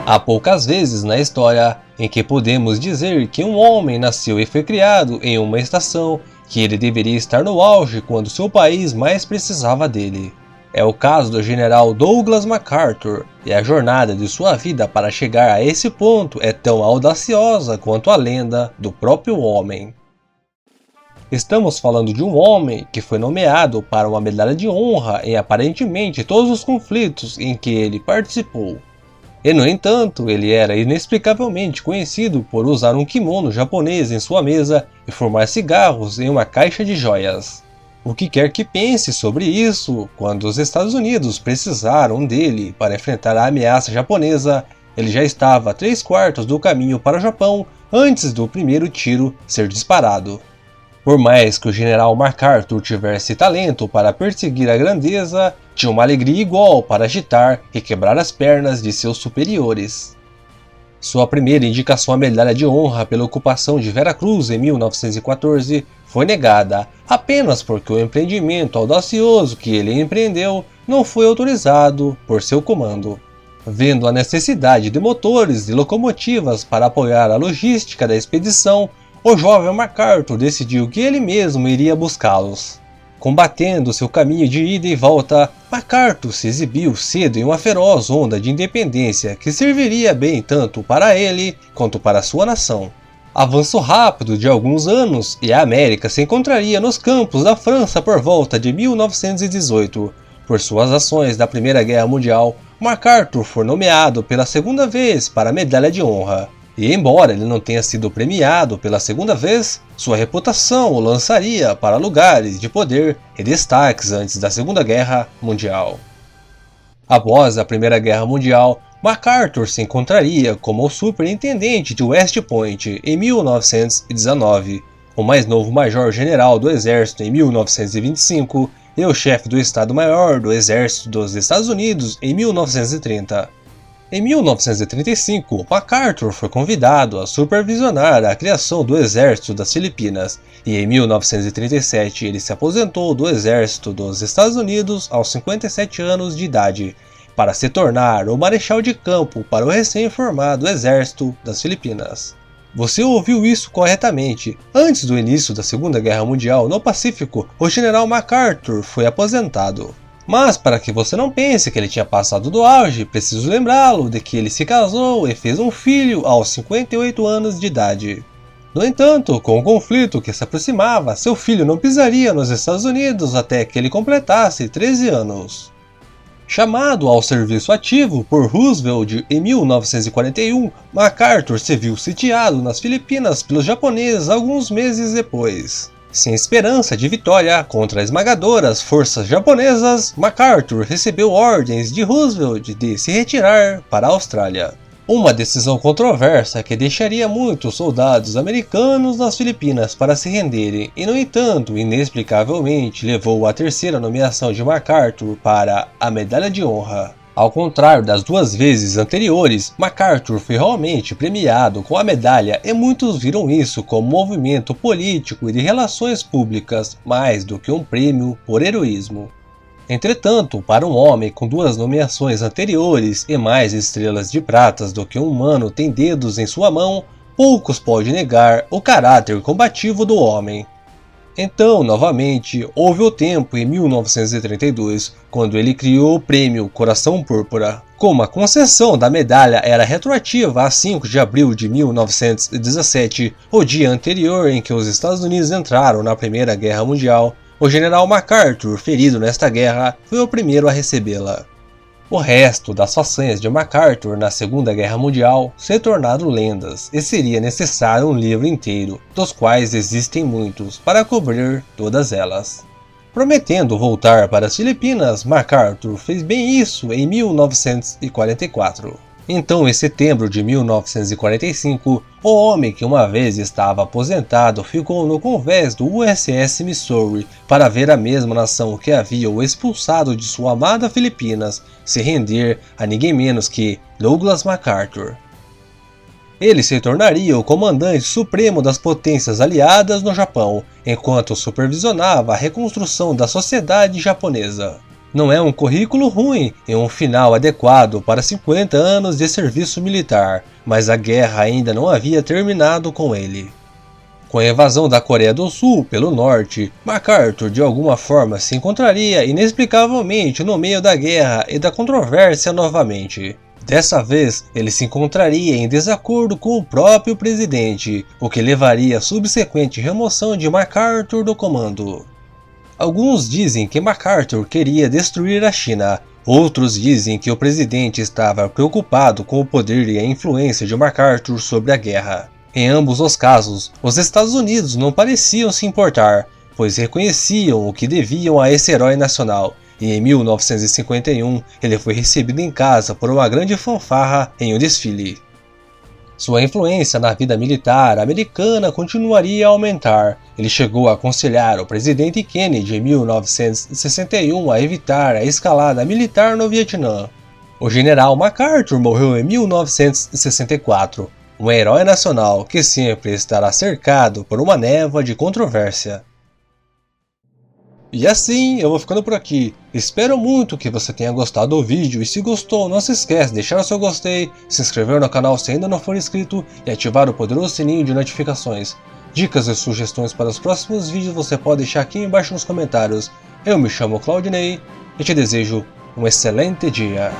Há poucas vezes na história em que podemos dizer que um homem nasceu e foi criado em uma estação que ele deveria estar no auge quando seu país mais precisava dele. É o caso do general Douglas MacArthur, e a jornada de sua vida para chegar a esse ponto é tão audaciosa quanto a lenda do próprio homem. Estamos falando de um homem que foi nomeado para uma medalha de honra em aparentemente todos os conflitos em que ele participou. E no entanto, ele era inexplicavelmente conhecido por usar um kimono japonês em sua mesa e fumar cigarros em uma caixa de joias. O que quer que pense sobre isso, quando os Estados Unidos precisaram dele para enfrentar a ameaça japonesa, ele já estava a 3/4 do caminho para o Japão antes do primeiro tiro ser disparado. Por mais que o general MacArthur tivesse talento para perseguir a grandeza, tinha uma alegria igual para agitar e quebrar as pernas de seus superiores. Sua primeira indicação à medalha de honra pela ocupação de Veracruz em 1914 foi negada apenas porque o empreendimento audacioso que ele empreendeu não foi autorizado por seu comando. Vendo a necessidade de motores e locomotivas para apoiar a logística da expedição, o jovem MacArthur decidiu que ele mesmo iria buscá-los. Combatendo seu caminho de ida e volta, MacArthur se exibiu cedo em uma feroz onda de independência que serviria bem tanto para ele quanto para sua nação. Avanço rápido de alguns anos e a América se encontraria nos campos da França por volta de 1918. Por suas ações na Primeira Guerra Mundial, MacArthur foi nomeado pela segunda vez para a Medalha de Honra. E embora ele não tenha sido premiado pela segunda vez, sua reputação o lançaria para lugares de poder e destaques antes da Segunda Guerra Mundial. Após a Primeira Guerra Mundial, MacArthur se encontraria como o superintendente de West Point em 1919, o mais novo major-general do Exército em 1925 e o chefe do Estado-Maior do Exército dos Estados Unidos em 1930. Em 1935, MacArthur foi convidado a supervisionar a criação do Exército das Filipinas, e em 1937 ele se aposentou do Exército dos Estados Unidos aos 57 anos de idade, para se tornar o marechal de campo para o recém-formado Exército das Filipinas. Você ouviu isso corretamente. Antes do início da Segunda Guerra Mundial no Pacífico, o general MacArthur foi aposentado. Mas para que você não pense que ele tinha passado do auge, preciso lembrá-lo de que ele se casou e fez um filho aos 58 anos de idade. No entanto, com o conflito que se aproximava, seu filho não pisaria nos Estados Unidos até que ele completasse 13 anos. Chamado ao serviço ativo por Roosevelt em 1941, MacArthur se viu sitiado nas Filipinas pelos japoneses alguns meses depois. Sem esperança de vitória contra esmagadoras forças japonesas, MacArthur recebeu ordens de Roosevelt de se retirar para a Austrália. Uma decisão controversa que deixaria muitos soldados americanos nas Filipinas para se renderem e, no entanto, inexplicavelmente levou à terceira nomeação de MacArthur para a Medalha de Honra. Ao contrário das duas vezes anteriores, MacArthur foi realmente premiado com a medalha e muitos viram isso como movimento político e de relações públicas mais do que um prêmio por heroísmo. Entretanto, para um homem com duas nomeações anteriores e mais estrelas de pratas do que um humano tem dedos em sua mão, poucos podem negar o caráter combativo do homem. Então, novamente, houve o tempo em 1932, quando ele criou o prêmio Coração Púrpura. Como a concessão da medalha era retroativa a 5 de abril de 1917, o dia anterior em que os Estados Unidos entraram na Primeira Guerra Mundial, o general MacArthur, ferido nesta guerra, foi o primeiro a recebê-la. O resto das façanhas de MacArthur na Segunda Guerra Mundial se tornaram lendas, e seria necessário um livro inteiro, dos quais existem muitos, para cobrir todas elas. Prometendo voltar para as Filipinas, MacArthur fez bem isso em 1944. Então, em setembro de 1945, o homem que uma vez estava aposentado ficou no convés do USS Missouri para ver a mesma nação que havia o expulsado de sua amada Filipinas se render a ninguém menos que Douglas MacArthur. Ele se tornaria o comandante supremo das potências aliadas no Japão, enquanto supervisionava a reconstrução da sociedade japonesa. Não é um currículo ruim e um final adequado para 50 anos de serviço militar, mas a guerra ainda não havia terminado com ele. Com a invasão da Coreia do Sul pelo norte, MacArthur de alguma forma se encontraria inexplicavelmente no meio da guerra e da controvérsia novamente. Dessa vez, ele se encontraria em desacordo com o próprio presidente, o que levaria à subsequente remoção de MacArthur do comando. Alguns dizem que MacArthur queria destruir a China, outros dizem que o presidente estava preocupado com o poder e a influência de MacArthur sobre a guerra. Em ambos os casos, os Estados Unidos não pareciam se importar, pois reconheciam o que deviam a esse herói nacional, e em 1951 ele foi recebido em casa por uma grande fanfarra em um desfile. Sua influência na vida militar americana continuaria a aumentar. Ele chegou a aconselhar o presidente Kennedy em 1961 a evitar a escalada militar no Vietnã. O general MacArthur morreu em 1964. Um herói nacional que sempre estará cercado por uma névoa de controvérsia. E assim eu vou ficando por aqui. Espero muito que você tenha gostado do vídeo e se gostou, não se esquece de deixar o seu gostei, se inscrever no canal se ainda não for inscrito e ativar o poderoso sininho de notificações. Dicas e sugestões para os próximos vídeos você pode deixar aqui embaixo nos comentários. Eu me chamo Claudinei e te desejo um excelente dia.